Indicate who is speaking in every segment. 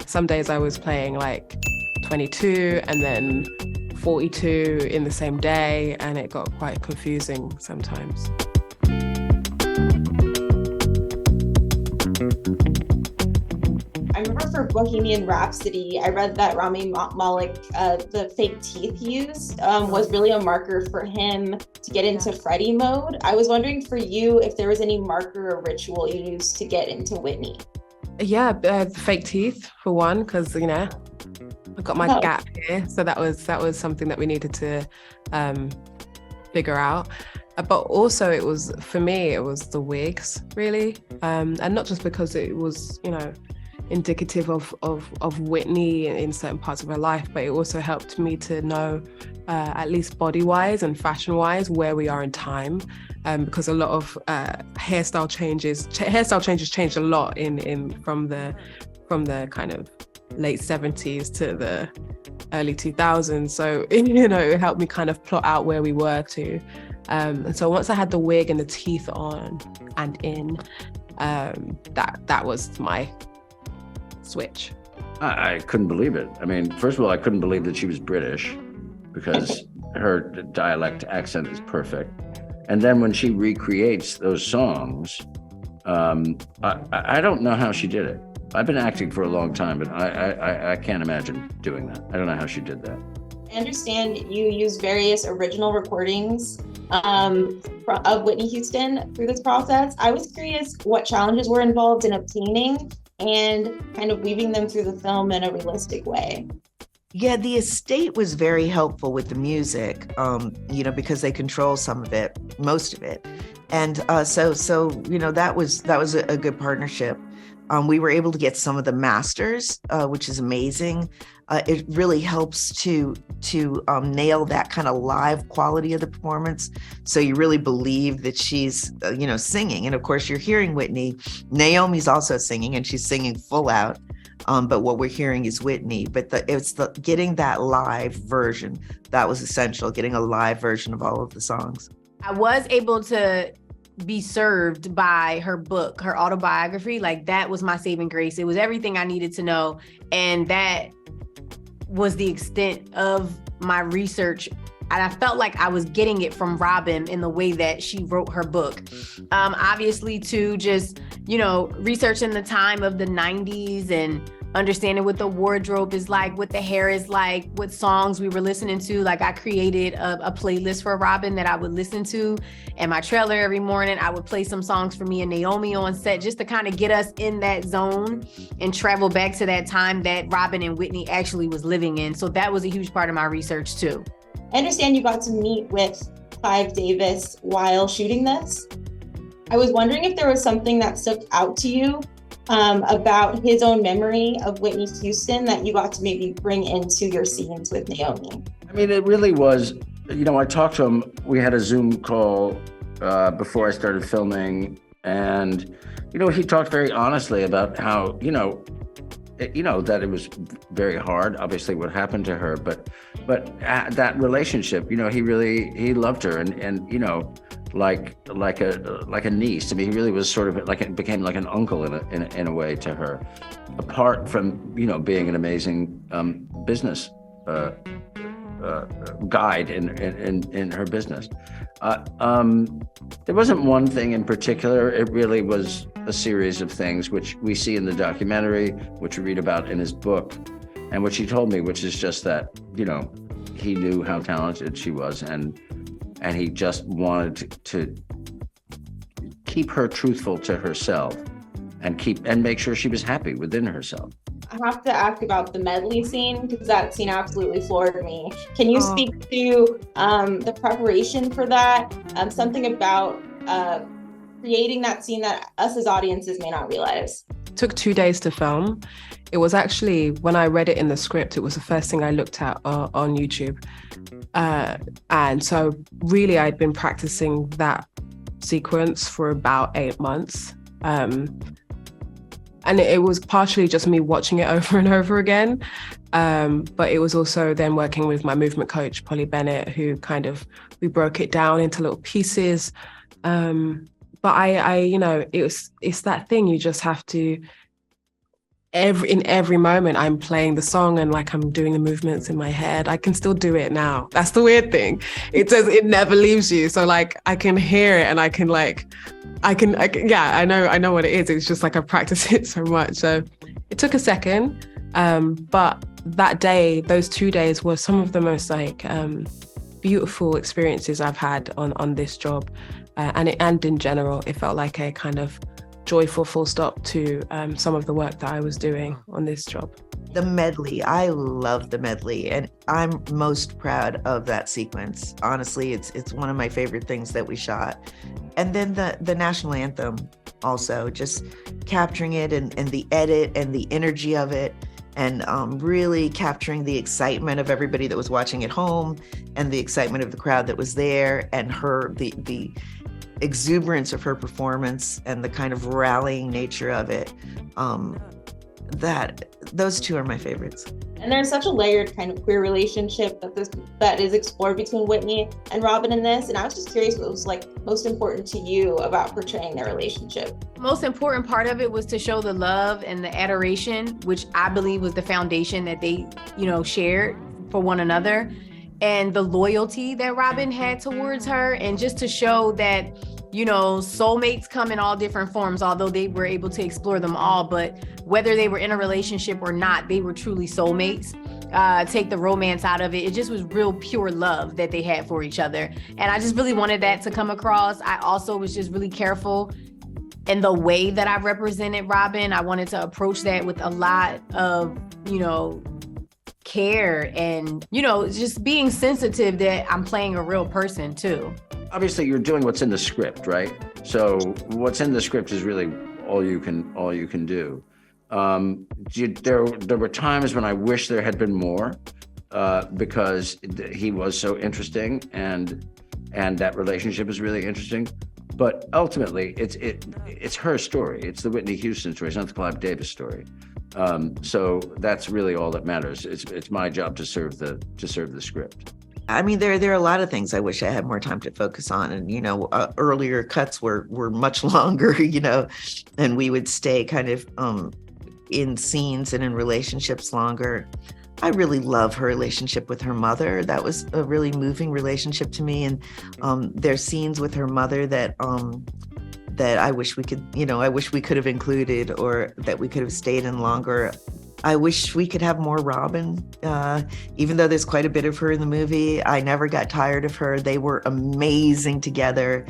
Speaker 1: some days I was playing like 22 and then 42 in the same day, and it got quite confusing sometimes.
Speaker 2: I remember for Bohemian Rhapsody, I read that Rami Malek, the fake teeth he used was really a marker for him to get into Freddie mode. I was wondering for you if there was any marker or ritual you used to get into Whitney.
Speaker 1: Yeah, fake teeth for one, because I got my gap here, so that was something that we needed to figure out. But also, it was the wigs, really, and not just because it was indicative of Whitney in certain parts of her life, but it also helped me to know, at least body-wise and fashion-wise, where we are in time, because a lot of hairstyle changes changed a lot from the kind of late 70s to the early 2000s. So it helped me kind of plot out where we were to. And so once I had the wig and the teeth on and in, that was my switch.
Speaker 3: I couldn't believe it. I mean, first of all, I couldn't believe that she was British because her dialect accent is perfect. And then when she recreates those songs, I don't know how she did it. I've been acting for a long time, but I can't imagine doing that. I don't know how she did that.
Speaker 2: I understand you use various original recordings of Whitney Houston through this process. I was curious what challenges were involved in obtaining and kind of weaving them through the film in a realistic way.
Speaker 4: Yeah, the estate was very helpful with the music, because they control some of it, most of it. And so that was a good partnership. We were able to get some of the masters, which is amazing. It really helps to nail that kind of live quality of the performance. So you really believe that she's, singing. And of course, you're hearing Whitney. Naomi's also singing, and she's singing full out. But what we're hearing is Whitney. But it's getting that live version that was essential. Getting a live version of all of the songs.
Speaker 5: I was able to be served by her book, her autobiography. Like, that was my saving grace. It was everything I needed to know. And that was the extent of my research. And I felt like I was getting it from Robyn in the way that she wrote her book. Obviously, too, just, researching the time of the 90s and understanding what the wardrobe is like, what the hair is like, what songs we were listening to. Like, I created a playlist for Robyn that I would listen to in my trailer every morning. I would play some songs for me and Naomi on set just to kind of get us in that zone and travel back to that time that Robyn and Whitney actually was living in. So that was a huge part of my research too.
Speaker 2: I understand you got to meet with Clive Davis while shooting this. I was wondering if there was something that stuck out to you about his own memory of Whitney Houston that you got to maybe bring into your scenes with Naomi.
Speaker 3: I mean, it really was, I talked to him. We had a Zoom call before I started filming, and, he talked very honestly about how, that it was very hard, obviously, what happened to her, but that relationship, he loved her, and like a niece. I mean, he really was sort of like, it became like an uncle in a way to her, apart from being an amazing business guide in her business. There wasn't one thing in particular. It really was a series of things, which we see in the documentary, which we read about in his book, and which he told me, which is just that, he knew how talented she was, and he just wanted to keep her truthful to herself and make sure she was happy within herself.
Speaker 2: I have to ask about the medley scene, because that scene absolutely floored me. Can you speak to the preparation for that? Something about creating that scene that us as audiences may not realize.
Speaker 1: It took 2 days to film. It was actually, when I read it in the script, it was the first thing I looked at on YouTube. And so really I'd been practicing that sequence for about 8 months. And it was partially just me watching it over and over again. But it was also then working with my movement coach, Polly Bennett, who we broke it down into little pieces. But it's that thing, you just have to in every moment I'm playing the song and like I'm doing the movements in my head. I can still do it now. That's the weird thing. It says it never leaves you. So like I can hear it and I can yeah, I know what it is. It's just like I practice it so much. So it took a second. But that day, those 2 days were some of the most like beautiful experiences I've had on this job. And in general, it felt like a kind of joyful full stop to some of the work that I was doing on this job.
Speaker 4: The medley, I love the medley, and I'm most proud of that sequence. Honestly, it's one of my favorite things that we shot. And then the national anthem also, just capturing it and the edit and the energy of it, and really capturing the excitement of everybody that was watching at home and the excitement of the crowd that was there, and the exuberance of her performance and the kind of rallying nature of it. Those two are my favorites.
Speaker 2: And there's such a layered kind of queer relationship that is explored between Whitney and Robyn in this. And I was just curious what was like most important to you about portraying their relationship.
Speaker 5: Most important part of it was to show the love and the adoration, which I believe was the foundation that they, shared for one another, and the loyalty that Robyn had towards her, and just to show that, soulmates come in all different forms, although they were able to explore them all. But whether they were in a relationship or not, they were truly soulmates. Take the romance out of it. It just was real pure love that they had for each other. And I just really wanted that to come across. I also was just really careful in the way that I represented Robyn. I wanted to approach that with a lot of, care and, just being sensitive that I'm playing a real person too.
Speaker 3: Obviously, you're doing what's in the script, right? So what's in the script is really all you can do. There were times when I wish there had been more, because he was so interesting and that relationship is really interesting. But ultimately, it's her story. It's the Whitney Houston story. It's not the Clive Davis story. So that's really all that matters. It's my job to serve the script.
Speaker 4: I mean, there are a lot of things I wish I had more time to focus on. And, earlier cuts were much longer, and we would stay kind of in scenes and in relationships longer. I really love her relationship with her mother. That was a really moving relationship to me. And there's scenes with her mother that I wish we could have included, or that we could have stayed in longer. I wish we could have more Robyn, even though there's quite a bit of her in the movie. I never got tired of her. They were amazing together.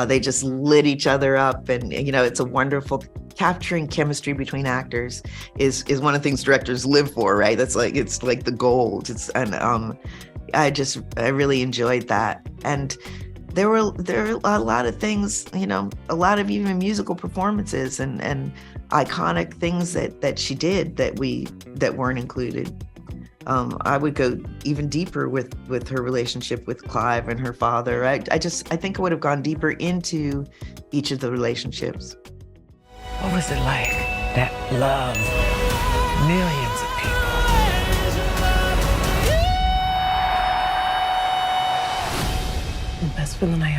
Speaker 4: They just lit each other up, and it's a wonderful. Capturing chemistry between actors is one of the things directors live for, right? It's like the gold. I really enjoyed that, and there were a lot of things, a lot of even musical performances and iconic things that she did that weren't included. I would go even deeper with her relationship with Clive and her father. I think I would have gone deeper into each of the relationships.
Speaker 6: What was it like, that love? Millions of people. The best feeling I